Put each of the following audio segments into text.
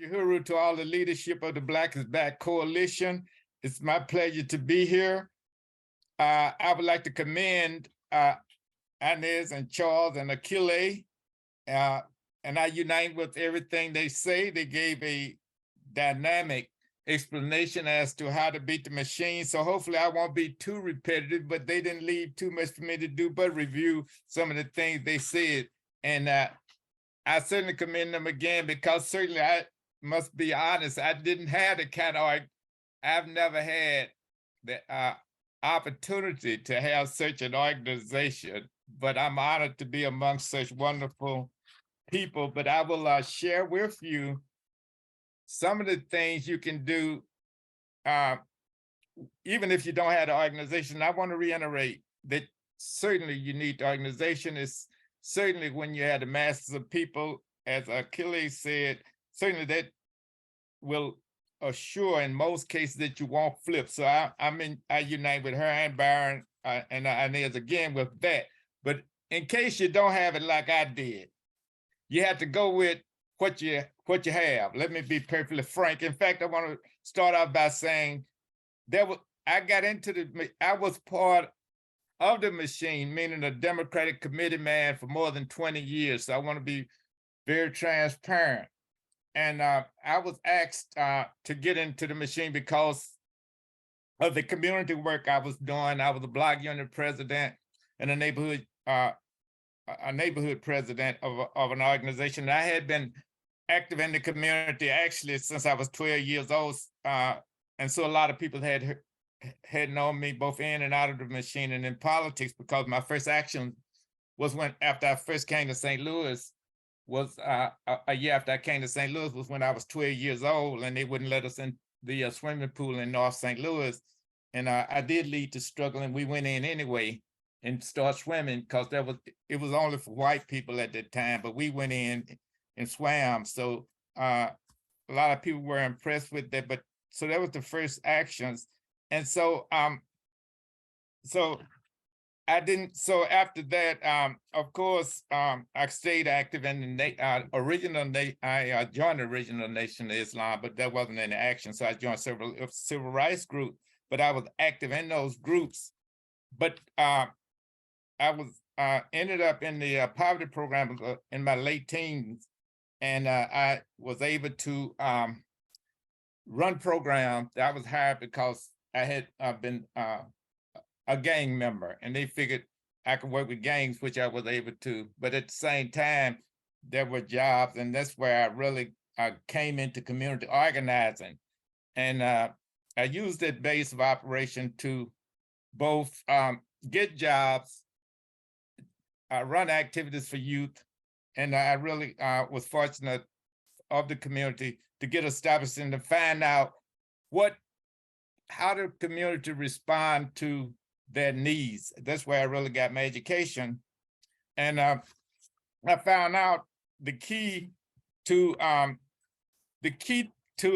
Uhuru, to all the leadership of the Black is Back Coalition. It's my pleasure to be here. I would like to commend Inez and Charles and Achille, and I unite with everything they say. They gave a dynamic explanation as to how to beat the machine. So hopefully I won't be too repetitive, but they didn't leave too much for me to do but review some of the things they said. And I certainly commend them again, because certainly I must be honest, I didn't have the kind of, I've never had the opportunity to have such an organization, but I'm honored to be amongst such wonderful people. But I will share with you some of the things you can do, even if you don't have the organization. I want to reiterate that certainly you need the organization. It's certainly when you have the masses of people, as Achilles said, certainly that will assure in most cases that you won't flip. So I unite with her and Byron and Inez again with that. But in case you don't have it like I did, you have to go with what you have. Let me be perfectly frank. In fact, I want to start off by saying I was part of the machine, meaning a Democratic committee man for more than 20 years. So I want to be very transparent. And I was asked to get into the machine because of the community work I was doing. I was a block unit president and a neighborhood president of an organization. I had been active in the community actually since I was 12 years old. And so a lot of people had known me both in and out of the machine and in politics, because my first action was after I first came to St. Louis, was a year after I came to St. Louis, was when I was 12 years old, and they wouldn't let us in the swimming pool in North St. Louis. And I did lead to struggle, and we went in anyway and started swimming, because it was only for white people at that time, but we went in and swam. So a lot of people were impressed with that. But so that was the first actions. And so I didn't. So after that, of course, I stayed active in the I joined the Original Nation of Islam, but that wasn't any action. So I joined several civil rights groups, but I was active in those groups. But I was ended up in the poverty program in my late teens, and I was able to run programs. I was hired because I had been a gang member, and they figured I could work with gangs, which I was able to. But at the same time, there were jobs, and that's where I really came into community organizing. And I used that base of operation to both get jobs, run activities for youth, and I really was fortunate of the community to get established and to find out how the community respond to their needs. That's where I really got my education. And I found out the key to a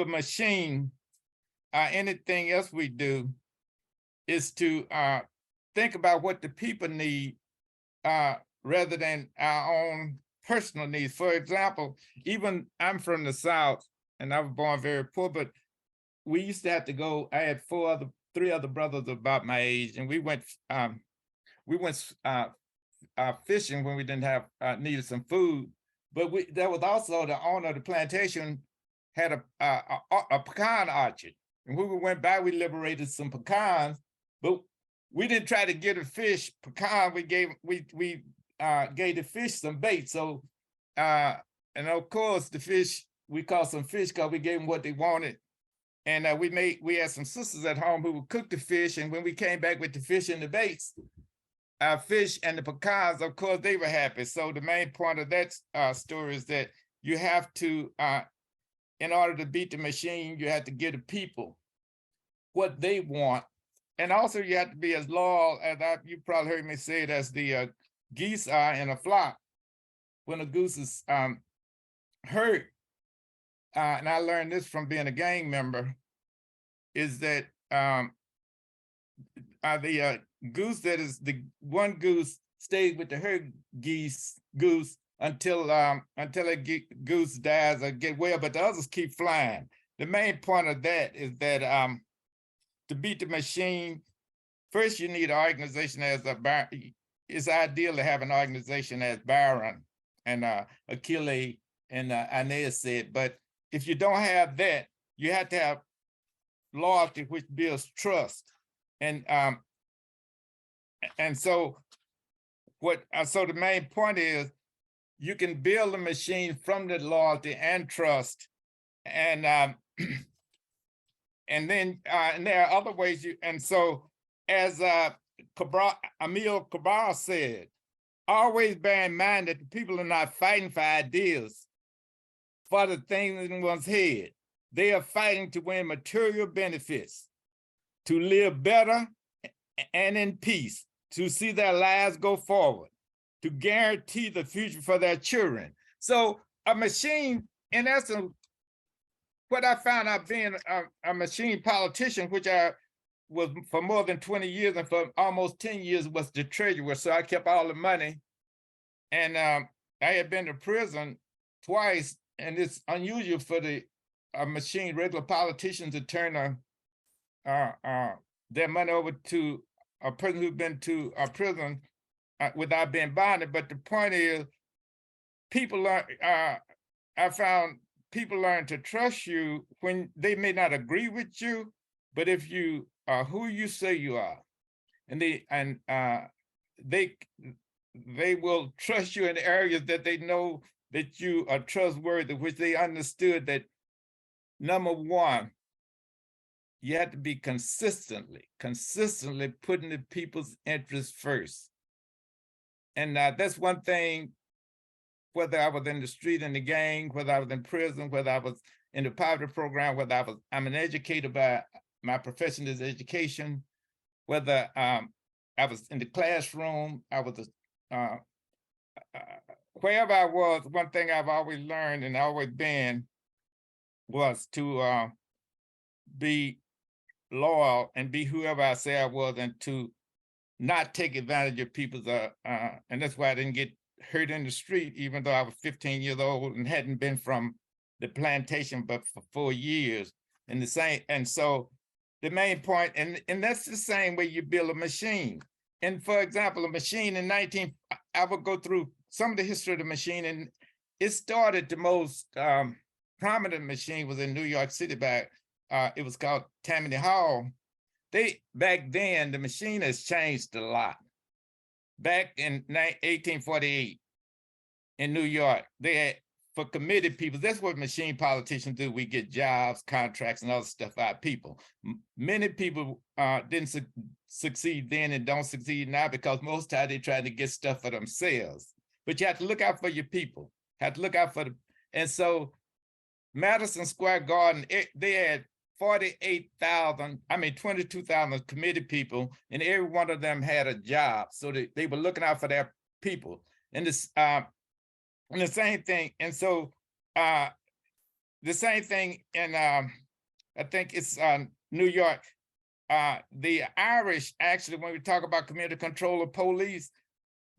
machine, anything else we do, is to think about what the people need rather than our own personal needs. For example, even I'm from the South, and I was born very poor, but we used to have to go. I had three other brothers about my age, and we went fishing when we didn't have needed some food. But there was also the owner of the plantation had a pecan orchard, and when we went by, we liberated some pecans, but we didn't try to get a fish pecan. We gave the fish some bait. So and of course the fish, we caught some fish because we gave them what they wanted. And we had some sisters at home who would cook the fish. And when we came back with the fish and the baits, our fish and the pecans, of course, they were happy. So the main point of that story is that you have to, in order to beat the machine, you have to give the people what they want. And also you have to be as loyal as you probably heard me say it, as the geese are in a flock. When a goose is hurt, and I learned this from being a gang member, is that the goose that is the one goose stayed with the herd goose, until goose dies or get well, but the others keep flying. The main point of that is that to beat the machine, first you need an organization it's ideal to have an organization as Byron and Achille and Aeneas said, but if you don't have that, you have to have loyalty, which builds trust. And so so the main point is you can build a machine from the loyalty and trust. And and then and there are other ways and so as Emil Cabral said, always bear in mind that the people are not fighting for ideas, for the things in one's head. They are fighting to win material benefits, to live better and in peace, to see their lives go forward, to guarantee the future for their children. So a machine, in essence, what I found out being a machine politician, which I was for more than 20 years and for almost 10 years was the treasurer. So I kept all the money. And I had been to prison twice, and it's unusual for the regular politicians to turn their money over to a person who's been to a prison without being bonded. But the point is, I found people learn to trust you when they may not agree with you, but if you are who you say you are, and they will trust you in areas that they know that you are trustworthy, which they understood that, number one, you have to be consistently putting the people's interests first. And that's one thing, whether I was in the street in the gang, whether I was in prison, whether I was in the poverty program, whether I'm an educator by my profession is education, whether I was in the classroom, I was wherever I was, one thing I've always learned and always been was to be loyal and be whoever I say I was, and to not take advantage of people's, and that's why I didn't get hurt in the street, even though I was 15 years old and hadn't been from the plantation but for 4 years. And so the main point, and that's the same way you build a machine. And for example, a machine I would go through some of the history of the machine, and it started, the most prominent machine was in New York City it was called Tammany Hall. Back then, the machine has changed a lot. Back in 1848 in New York, they had, for committed people, that's what machine politicians do. We get jobs, contracts, and other stuff out of people. Many people didn't succeed then and don't succeed now because most times they try to get stuff for themselves. But you have to look out for your people, have to look out for and so Madison Square Garden, they had 22,000 committed people, and every one of them had a job. So they were looking out for their people. And the same thing, and so the same thing in I think it's New York. The Irish, actually, when we talk about community control of police,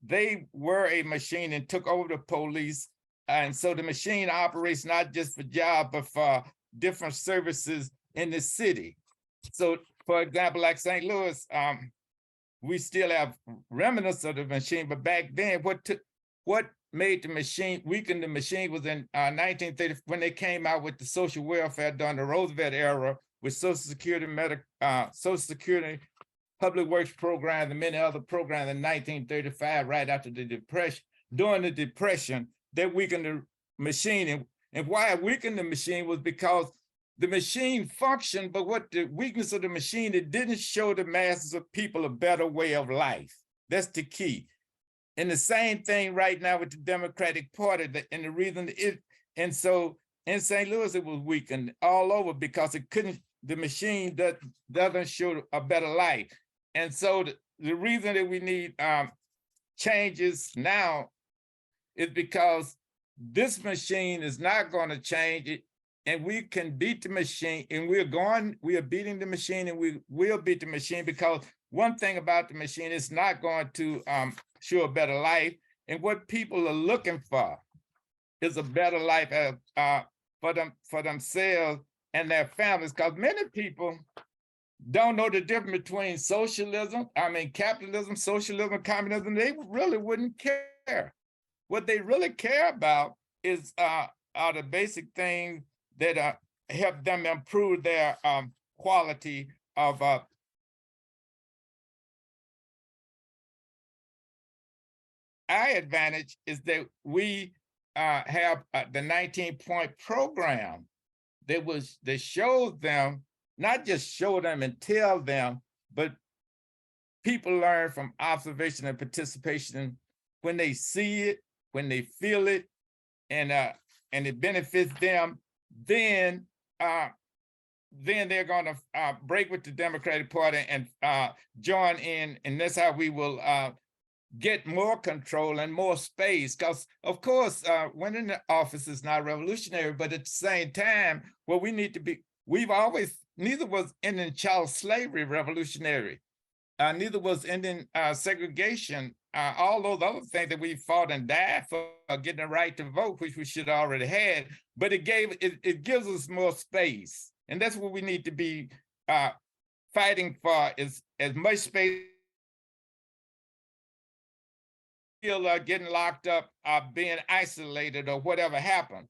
they were a machine and took over the police. And so the machine operates not just for jobs, but for different services in the city. So, for example, like St. Louis, we still have remnants of the machine, but back then, what made the machine, weakened the machine was in 1930, when they came out with the social welfare during the Roosevelt era, with Social Security, Social Security, Public Works Program, and many other programs in 1935, right after the Depression. During the Depression, that weakened the machine. And why it weakened the machine was because the machine functioned, but what the weakness of the machine, it didn't show the masses of people a better way of life. That's the key. And the same thing right now with the Democratic Party, and the reason and so in St. Louis, it was weakened all over because the machine doesn't show a better life. And so the reason that we need changes now is because this machine is not going to change it, and we can beat the machine, and we are beating the machine, and we will beat the machine, because one thing about the machine, it's not going to show a better life. And what people are looking for is a better life for themselves and their families, because many people don't know the difference between capitalism, socialism, communism. They really wouldn't care. What they really care about is are the basic things that help them improve their quality of our advantage is that we have the 19-point program that shows them, not just show them and tell them, but people learn from observation and participation when they see it, when they feel it, and it benefits them. Then they're going to break with the Democratic Party and join in, and that's how we will get more control and more space. Because of course, winning the office is not revolutionary, but at the same time, what we need to be, neither was ending child slavery revolutionary. Neither was ending segregation, all those other things that we fought and died for, getting the right to vote, which we should have already had, but it gives us more space. And that's what we need to be fighting for, is as much space. Getting locked up, being isolated, or whatever happens.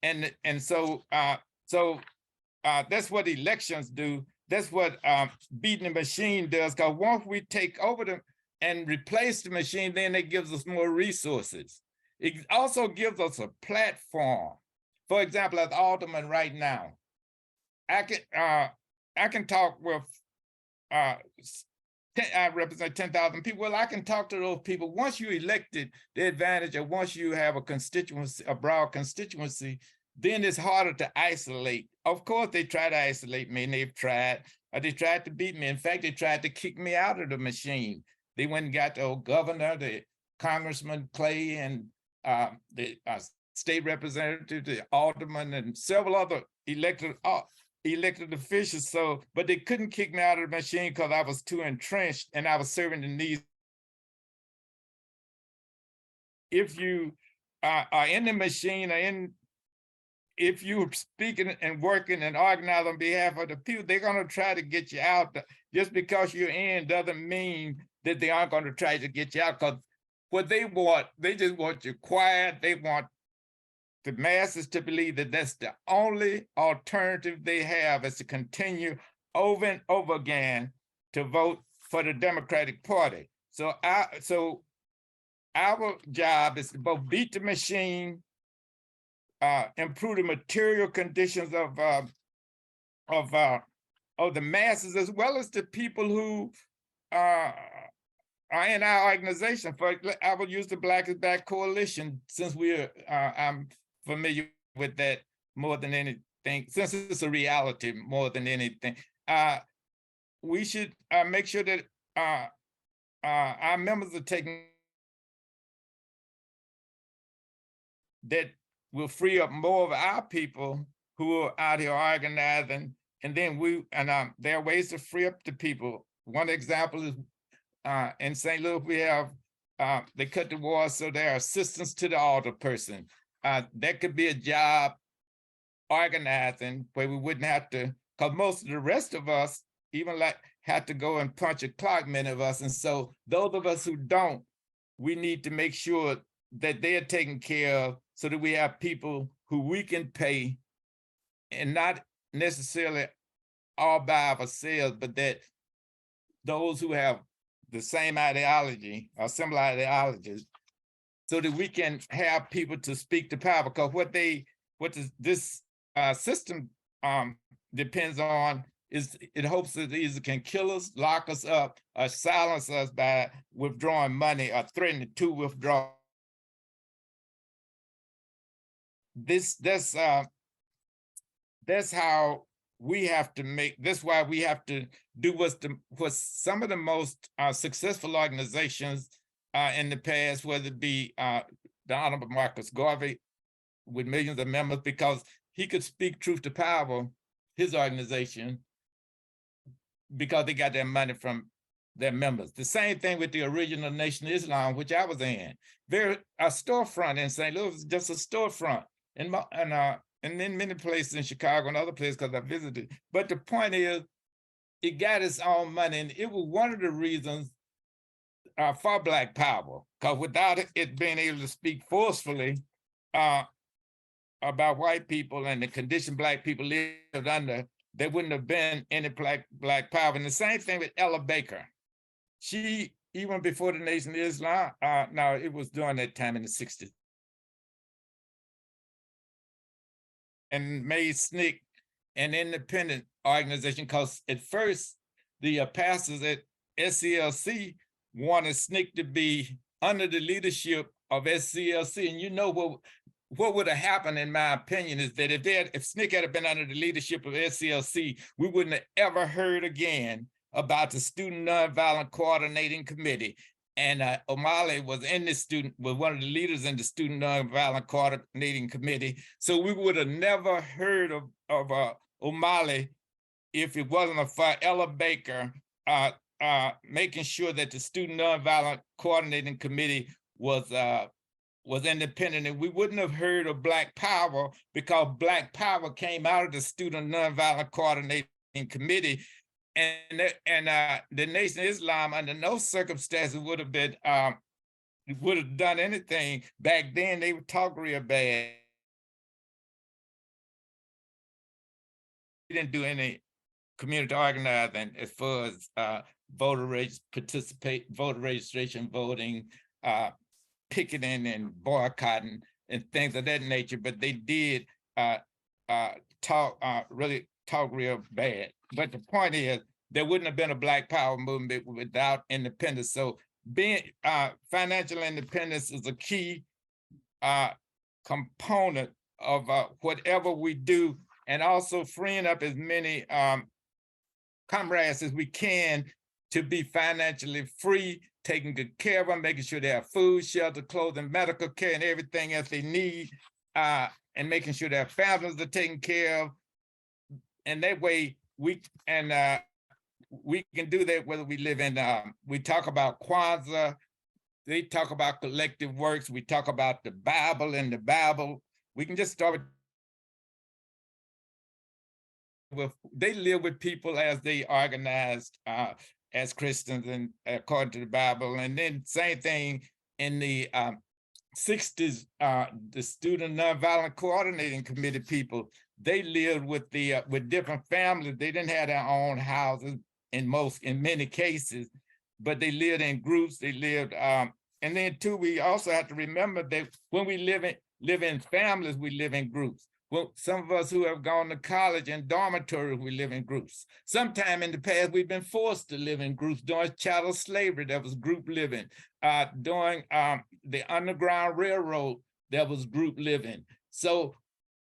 And so that's what elections do. That's what beating the machine does, because once we take over them and replace the machine, then it gives us more resources. It also gives us a platform. For example, as alderman right now, I can talk with, I represent 10,000 people. Well, I can talk to those people. Once you elected, the advantage of once you have a constituency, a broad constituency, then it's harder to isolate. Of course, they try to isolate me, and they tried to beat me. In fact, they tried to kick me out of the machine. They went and got the old governor, the Congressman Clay, and the state representative, the alderman, and several other elected officials. So, but they couldn't kick me out of the machine because I was too entrenched and I was serving the needs. If you are in the machine, if you're speaking and working and organizing on behalf of the people, they're going to try to get you out. Just because you're in doesn't mean that they aren't going to try to get you out, because what they want, they just want you quiet. They want the masses to believe that that's the only alternative they have, is to continue over and over again to vote for the Democratic Party. So our job is to both beat the machine, improve the material conditions of the masses, as well as the people who are in our organization. I will use the Black is Back Coalition, since I'm familiar with that more than anything, since it's a reality more than anything. We should make sure that our members are taking, that will free up more of our people who are out here organizing. And then there are ways to free up the people. One example is in St. Louis, we have, they cut the wall, so there are assistants to the alderperson. That could be a job, organizing, where we wouldn't have to, because most of the rest of us even have to go and punch a clock, many of us. And so those of us who don't, we need to make sure that they're taken care of, so that we have people who we can pay, and not necessarily all by ourselves, but that those who have the same ideology or similar ideologies, so that we can have people to speak to power. Because this system depends on is it hopes that it either can kill us, lock us up, or silence us by withdrawing money or threatening to withdraw. That's how we have to make. That's why we have to do what some of the most successful organizations in the past, whether it be the Honorable Marcus Garvey with millions of members, because he could speak truth to power, his organization, because they got their money from their members. The same thing with the original Nation of Islam, which I was in. A storefront in St. Louis, just a storefront, and in many places in Chicago and other places because I visited. But the point is, it got its own money, and it was one of the reasons for Black Power, because without it being able to speak forcefully about white people and the condition Black people lived under, there wouldn't have been any Black Power. And the same thing with Ella Baker. She, even before the Nation of Islam, no, it was during that time in the 60s, and made SNCC an independent organization, because at first the pastors at SCLC wanted SNCC to be under the leadership of SCLC. And you know what would have happened, in my opinion, is that if SNCC had been under the leadership of SCLC, we wouldn't have ever heard again about the Student Nonviolent Coordinating Committee. And O'Malley was one of the leaders in the Student Nonviolent Coordinating Committee. So we would have never heard of O'Malley if it wasn't for Ella Baker making sure that the Student Nonviolent Coordinating Committee was independent. And we wouldn't have heard of Black Power, because Black Power came out of the Student Nonviolent Coordinating Committee. And the Nation of Islam, under no circumstances, would have done anything. Back then, they would talk real bad. We didn't do any community organizing as far as voter registration, voting, picketing and boycotting and things of that nature. But they did really talk real bad. But the point is, there wouldn't have been a Black Power movement without independence. So being financial independence is a key component of whatever we do, and also freeing up as many comrades as we can to be financially free, taking good care of them, making sure they have food, shelter, clothing, medical care, and everything else they need, and making sure their families are taken care of. And that way we can do that whether we live in, we talk about Kwanzaa, they talk about collective works, we talk about the Bible and the Bible. We can just start with, they live with people as they organized as Christians and according to the Bible. And then same thing in the 60s, the Student Nonviolent Coordinating Committee people, they lived with different families. They didn't have their own houses in many cases, but they lived in groups. They lived, and then too, we also have to remember that when we live in families, we live in groups. Well, some of us who have gone to college and dormitories, we live in groups. Sometime in the past, we've been forced to live in groups. During chattel slavery, there was group living. During the Underground Railroad, there was group living. So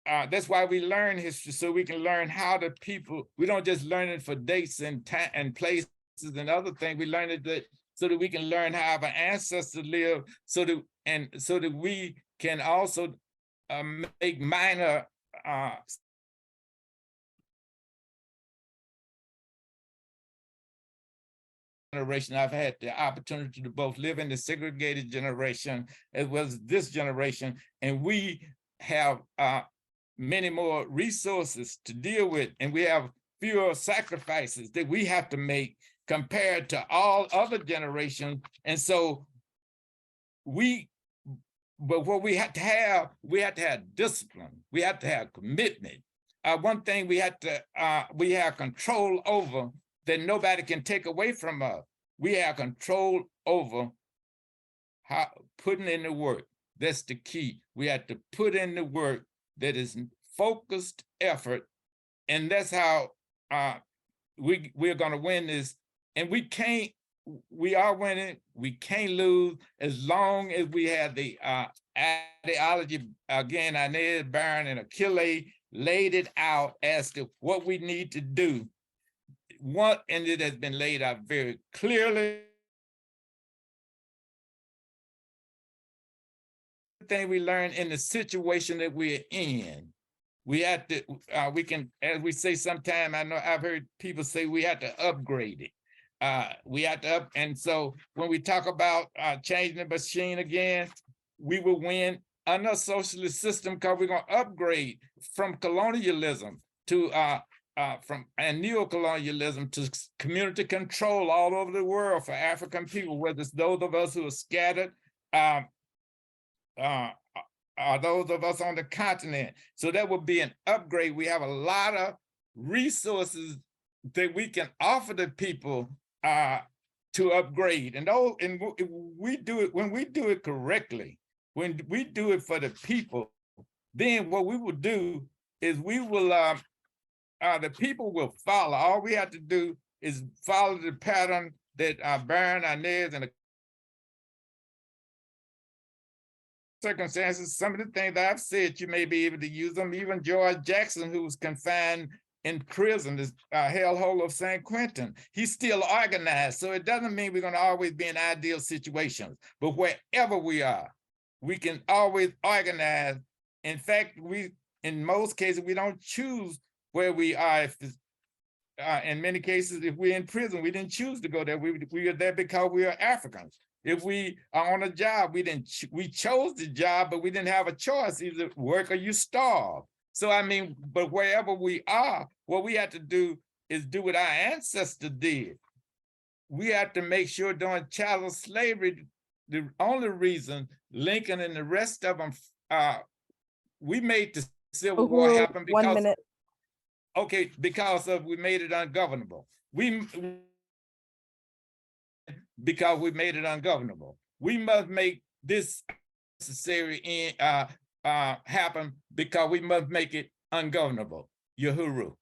that's why we learn history, so we can learn how the people, we don't just learn it for dates and time and places and other things. We learn it so that we can learn how our ancestors live, so that we can also make minor generation. I've had the opportunity to both live in the segregated generation as well as this generation, and we have many more resources to deal with, and we have fewer sacrifices that we have to make compared to all other generations. And so but what we have to have discipline. We have to have commitment. One thing we have control over that nobody can take away from us. We have control over how putting in the work. That's the key. We have to put in the work that is focused effort, and that's how we're going to win this. And we are winning. We can't lose as long as we have the ideology. Again, Inez, Barron, and Achille laid it out as to what we need to do. And it has been laid out very clearly. Thing we learn in the situation that we're in, we have to, we can, as we say sometime, I know I've heard people say we have to upgrade it. We have to up, and so when we talk about changing the machine again, we will win under a socialist system because we're going to upgrade from colonialism to and neo-colonialism to community control all over the world for African people, whether it's those of us who are scattered, or those of us on the continent. So that would be an upgrade. We have a lot of resources that we can offer the people to upgrade. And we do it when we do it correctly, when we do it for the people, then what we will do is we will the people will follow. All we have to do is follow the pattern that Baron Inez and the circumstances. Some of the things that I've said, you may be able to use them. Even George Jackson, who was confined in prison, this hellhole of San Quentin, he's still organized. So it doesn't mean we're going to always be in ideal situations, but wherever we are, we can always organize. In fact, in most cases, we don't choose where we are. In many cases, if we're in prison, we didn't choose to go there. We are there because we are Africans. If we are on a job, we chose the job, but we didn't have a choice. Either work or you starve. So I mean, but wherever we are, what we have to do is do what our ancestors did. We have to make sure during chattel slavery, the only reason Lincoln and the rest of them, we made the Civil War happen because 1 minute. Okay, because we made it ungovernable. Because we made it ungovernable. We must make this necessary happen because we must make it ungovernable. Uhuru.